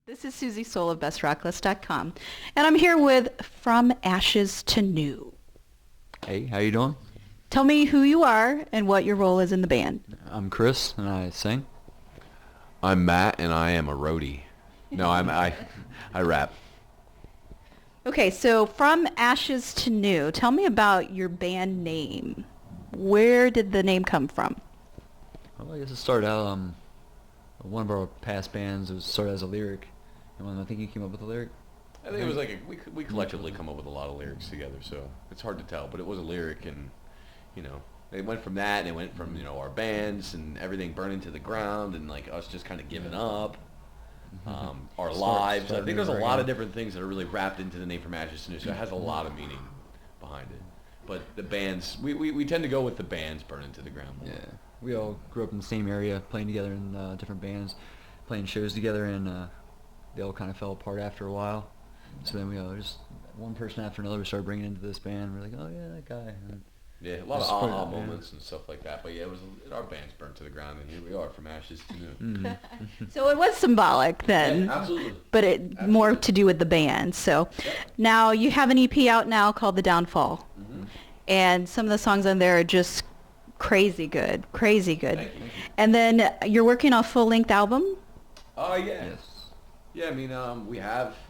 This is Suzie Soule of BestRocklist.com, and I'm here with From Ashes to New. Hey, how you doing? Tell me who you are and what your role is in the band. I'm Chris, and I sing. I'm Matt, and I am a roadie. No, I rap. Okay, so From Ashes to New, tell me about your band name. Where did the name come from? Well, I guess it started out one of our past bands. It started as a lyric, and I think you came up with the lyric. I think it was like we collectively come up with a lot of lyrics together, so it's hard to tell. But it was a lyric, and it went from that, and it went from our bands and everything burning to the ground, and like us just kind of giving up. Our lives. I think there's a lot of different things that are really wrapped into the name From Ashes to New, so it has a lot of meaning behind it. But the bands, we tend to go with the bands burning to the ground more. Yeah, we all grew up in the same area, playing together in different bands, playing shows together, and they all kind of fell apart after a while. So then we just one person after another we started bringing into this band. We're like, oh yeah, that guy. Yeah, a lot of aha moments and stuff like that. But yeah, our band's burnt to the ground, and here we are, From Ashes to New. So it was symbolic then. Yeah, absolutely. But it more to do with the band. So now you have an EP out now called The Downfall. Mm-hmm. And some of the songs on there are just crazy good. Thank you. And then you're working on a full-length album? Oh, yeah. Yes. Yeah, I mean,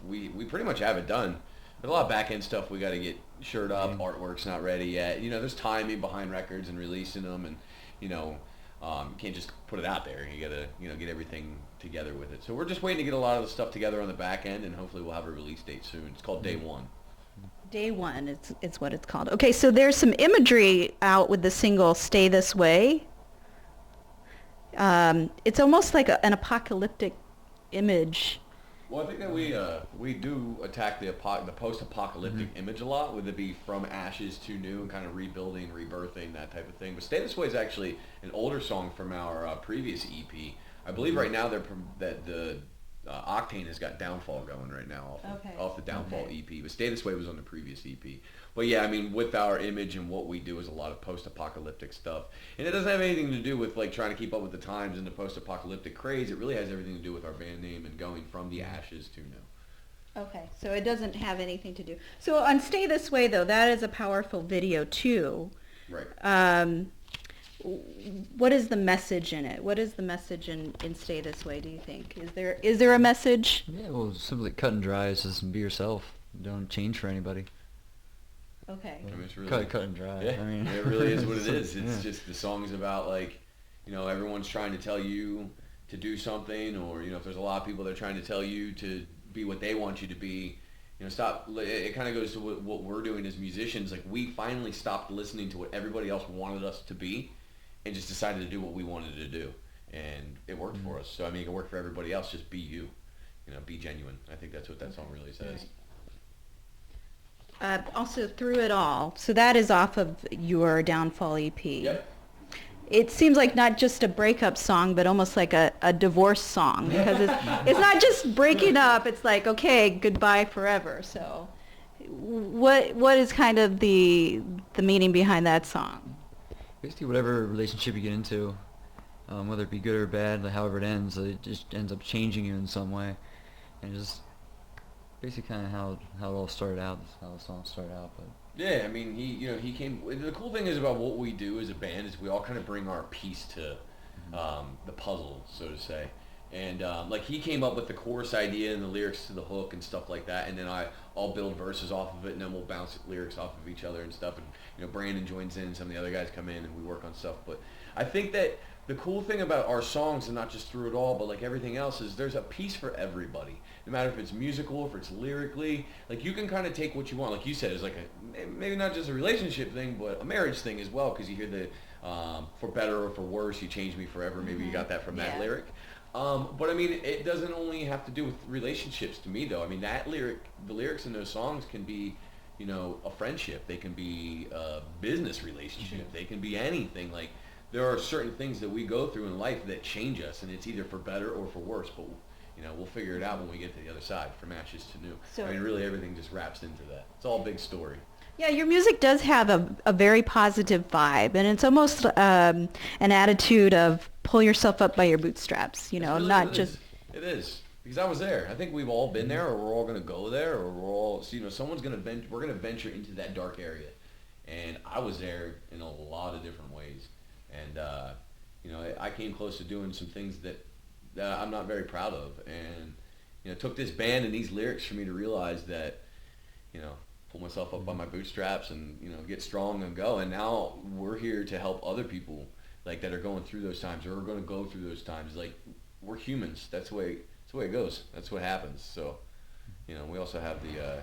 we pretty much have it done. There's a lot of back-end stuff we got to get shirt up. Artwork's not ready yet. There's timing behind records and releasing them, and you can't just put it out there. You got to get everything together with it. So we're just waiting to get a lot of the stuff together on the back end, and hopefully we'll have a release date soon. It's called Day One. Day One, it's what it's called. Okay, so there's some imagery out with the single "Stay This Way." It's almost like an apocalyptic image. Well, I think that we do attack the post-apocalyptic image a lot, with it be from ashes to new and kind of rebuilding, rebirthing, that type of thing. But "Stay This Way" is actually an older song from our previous EP. I believe right now the Octane has got Downfall going right now off the Downfall EP. But "Stay This Way" was on the previous EP. But yeah, I mean, with our image and what we do is a lot of post-apocalyptic stuff. And it doesn't have anything to do with like trying to keep up with the times and the post-apocalyptic craze. It really has everything to do with our band name and going from the ashes to new. Okay, so it doesn't have anything to do. So on "Stay This Way," though, that is a powerful video too. Right. What is the message in it? What is the message in "Stay This Way"? Do you think is there a message? Yeah, well, simply cut and dry. It's just be yourself. Don't change for anybody. Okay. I mean, it's really, cut and dry. Yeah, I mean, it really is what it is. It's just the song's about like, everyone's trying to tell you to do something, or if there's a lot of people that are trying to tell you to be what they want you to be. Stop. It kind of goes to what we're doing as musicians. Like, we finally stopped listening to what everybody else wanted us to be, and just decided to do what we wanted to do, and it worked for us. So I mean, it can work for everybody else. Just be you. Be genuine. I think that's what that song really says. Right. Also, "Through It All." So that is off of your Downfall EP. Yep. It seems like not just a breakup song, but almost like a divorce song, because it's not just breaking up. It's like, okay, goodbye forever. So what is kind of the meaning behind that song? Basically, whatever relationship you get into, whether it be good or bad, like however it ends, it just ends up changing you in some way, and just basically kind of how it all started out, how the song started out. But yeah, I mean, he came. The cool thing is about what we do as a band is we all kind of bring our piece to the puzzle, so to say. And like, he came up with the chorus idea and the lyrics to the hook and stuff like that, and then I'll build verses off of it, and then we'll bounce lyrics off of each other and stuff. And Brandon joins in, and some of the other guys come in, and we work on stuff. But I think that the cool thing about our songs, and not just Through It All, but like everything else, is there's a piece for everybody. No matter if it's musical, if it's lyrically, like, you can kind of take what you want. Like you said, it's like maybe not just a relationship thing, but a marriage thing as well, because you hear the for better or for worse, you changed me forever. Maybe you got that from that lyric. But I mean, it doesn't only have to do with relationships to me, though. I mean, the lyrics in those songs can be, a friendship. They can be a business relationship. They can be anything. Like, there are certain things that we go through in life that change us, and it's either for better or for worse. But we'll figure it out when we get to the other side, from ashes to new. So, I mean, really, everything just wraps into that. It's all a big story. Yeah, your music does have a very positive vibe, and it's almost an attitude of pull yourself up by your bootstraps, Really, not just... It is. Because I was there. I think we've all been there, or we're all going to go there, or we're all, so, someone's going to we're going to venture into that dark area. And I was there in a lot of different ways. And, I came close to doing some things that I'm not very proud of. And, it took this band and these lyrics for me to realize that, pull myself up by my bootstraps and, get strong and go. And now we're here to help other people, like, that are going through those times or are going to go through those times. Like, we're humans. That's the way it goes. That's what happens. So, we also have the,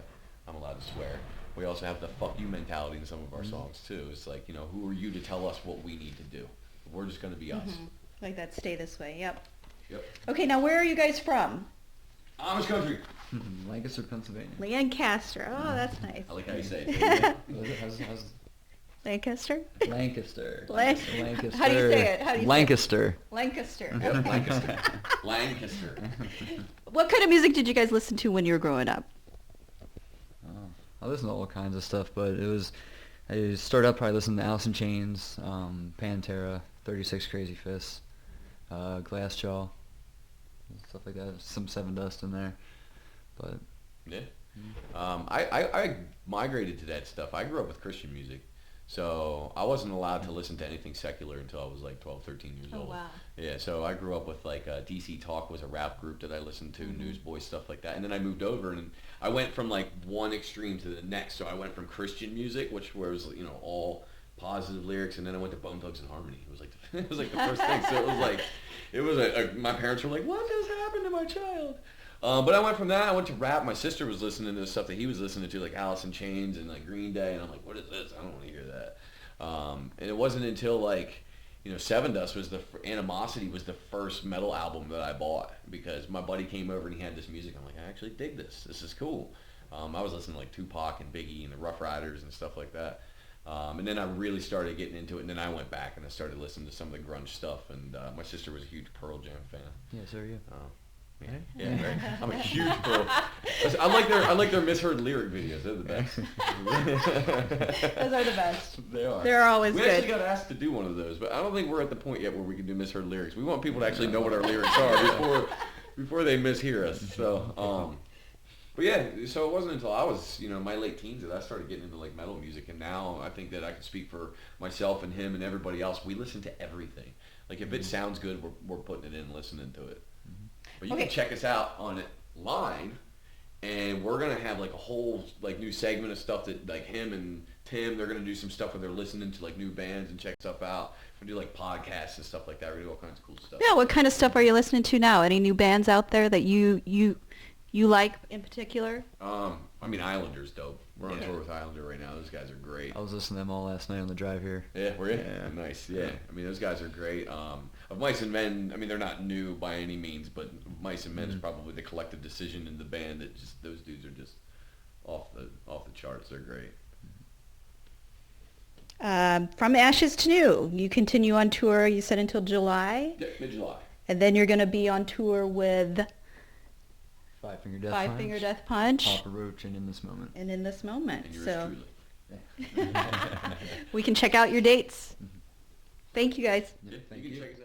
I'm allowed to swear, we also have the fuck you mentality in some of our songs too. It's like, who are you to tell us what we need to do? We're just going to be us. Like that stay this way, yep. Yep. Okay, now where are you guys from? Amish country. Lancaster, Pennsylvania. Lancaster. Oh, that's nice. I like how you say it. How's Lancaster? Lancaster. Lancaster. How do you say it? Lancaster. Lancaster. Yep, Okay. Lancaster. Lancaster. What kind of music did you guys listen to when you were growing up? I listened to all kinds of stuff, but I started out probably listening to Alice in Chains, Pantera, 36 Crazy Fists, Glassjaw, stuff like that. Some Seven Dust in there, but yeah. I migrated to that stuff. I grew up with Christian music, so I wasn't allowed to listen to anything secular until I was like 12, 13 years old. Oh, wow. Yeah, so I grew up with like DC Talk was a rap group that I listened to, Newsboys, stuff like that. And then I moved over and I went from like one extreme to the next. So I went from Christian music, which was, all positive lyrics, and then I went to Bone Thugs and Harmony. It was like it was like the first thing. So it was my parents were like, "What has happened to my child?" But I went from that. I went to rap. My sister was listening to stuff that he was listening to, like Alice in Chains and like Green Day, and I'm like, "What is this? I don't want to hear that." And it wasn't until like, Seven Dust was Animosity was the first metal album that I bought because my buddy came over and he had this music. I'm like, I actually dig this. This is cool. I was listening to like Tupac and Biggie and the Rough Riders and stuff like that. And then I really started getting into it, and then I went back and I started listening to some of the grunge stuff. And my sister was a huge Pearl Jam fan. yeah, so are you. Yeah, right. I'm a huge Pearl. I like their misheard lyric videos. They're the best. Those are the best. They are. They're always we good. actually got asked to do one of those, but I don't think we're at the point yet where we can do misheard lyrics. We want people to actually know what our lyrics are before they mishear us. So, but yeah, so it wasn't until I was, my late teens that I started getting into like metal music, and now I think that I can speak for myself and him and everybody else. We listen to everything. Like if it sounds good, we're putting it in, listening to it. But you can check us out online, and we're gonna have like a whole like new segment of stuff that like him and Tim, they're gonna do some stuff where they're listening to like new bands and check stuff out. We do like podcasts and stuff like that. We do all kinds of cool stuff. Yeah, what kind of stuff are you listening to now? Any new bands out there that you like in particular? Islander's dope. We're on tour with Islander right now. Those guys are great. I was listening to them all last night on the drive here. Yeah, were you? Yeah. Nice. Yeah. Those guys are great. Of Mice and Men, they're not new by any means, but Mice and Men is probably the collective decision in the band that just those dudes are just off the charts. They're great. From Ashes to New, you continue on tour, you said, until July? Yeah, mid-July. And then you're going to be on tour with Five Finger Death Punch. Papa Roach, and In This Moment. And In This Moment. And yours So truly. we can check out your dates. Thank you, guys. Yeah, Thank you you. can check us out.